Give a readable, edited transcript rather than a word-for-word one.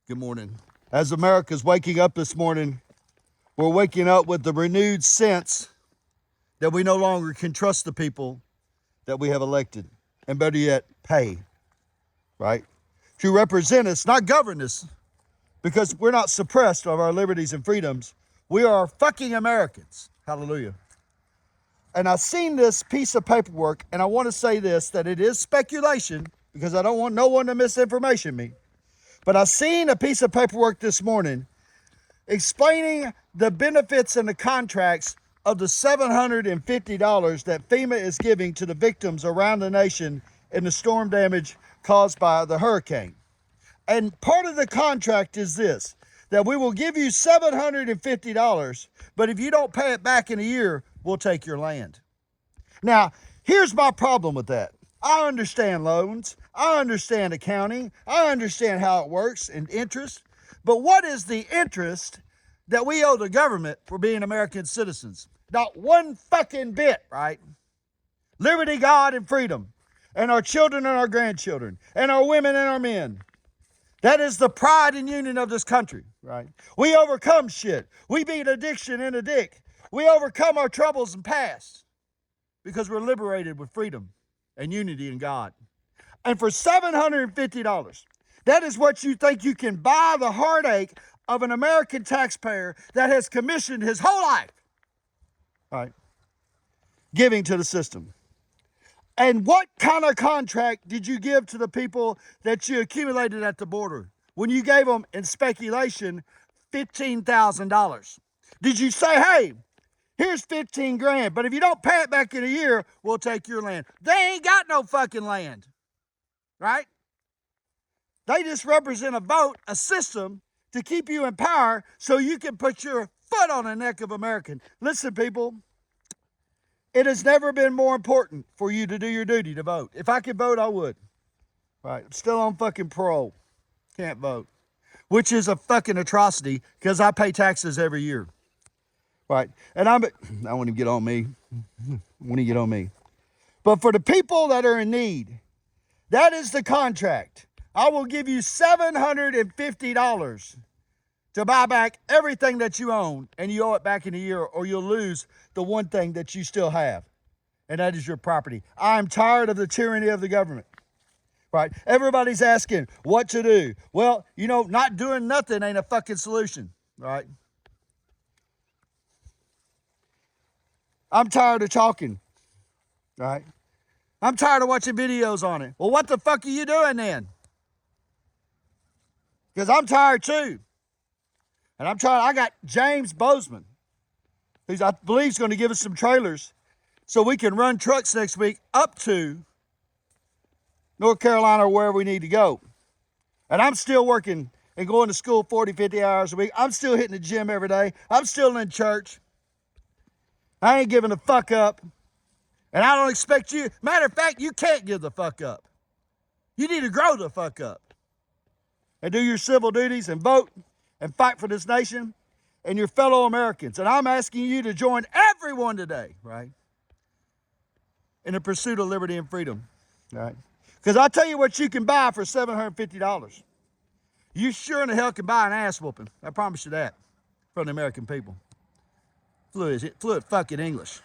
Good morning. As America's waking up this morning, we're waking up with the renewed sense that we no longer can trust the people that we have elected, and better yet, pay, right? To represent us, not govern us, because we're not suppressed of our liberties and freedoms. We are fucking Americans. Hallelujah. And I've seen this piece of paperwork, and I want to say this, that it is speculation, because I don't want no one to misinformation me. But I've seen a piece of paperwork this morning explaining the benefits and the contracts of the $750 that FEMA is giving to the victims around the nation in the storm damage caused by the hurricane. And part of the contract is this, that we will give you $750, but if you don't pay it back in a year, we'll take your land. Now, here's my problem with that. I understand loans, I understand accounting, I understand how it works and interest, but what is the interest that we owe the government for being American citizens? Not one fucking bit, right? Liberty, God, and freedom, and our children and our grandchildren, and our women and our men. That is the pride and union of this country, right? We overcome shit. We beat addiction and addict. We overcome our troubles and past because we're liberated with freedom and unity in God. And for $750, that is what you think you can buy the heartache of an American taxpayer that has commissioned his whole life, right, giving to the system. And what kind of contract did you give to the people that you accumulated at the border when you gave them, in speculation, $15,000? Did you say, hey, here's 15 grand, but if you don't pay it back in a year, we'll take your land? They ain't got no fucking land, right? They just represent a vote, a system to keep you in power so you can put your foot on the neck of American. Listen, people, it has never been more important for you to do your duty to vote. If I could vote, I would. Right? I'm still on fucking parole. Can't vote. Which is a fucking atrocity because I pay taxes every year. Right? And I want to get on me. But for the people that are in need, that is the contract. I will give you $750 to buy back everything that you own, and you owe it back in a year, or you'll lose the one thing that you still have, and that is your property. I'm tired of the tyranny of the government, right? Everybody's asking what to do. Well, you know, not doing nothing ain't a fucking solution, right? I'm tired of talking, right? I'm tired of watching videos on it. Well, what the fuck are you doing then? Because I'm tired too. And I got James Bozeman, who's, I believe, is going to give us some trailers so we can run trucks next week up to North Carolina or wherever we need to go. And I'm still working and going to school 40, 50 hours a week. I'm still hitting the gym every day. I'm still in church. I ain't giving the fuck up. And I don't expect you. Matter of fact, you can't give the fuck up. You need to grow the fuck up and do your civil duties and vote and fight for this nation and your fellow Americans. And I'm asking you to join everyone today, right, in the pursuit of liberty and freedom, right? Because I tell you what you can buy for $750. You sure in the hell can buy an ass whooping. I promise you that from the American people. Fluid fucking English.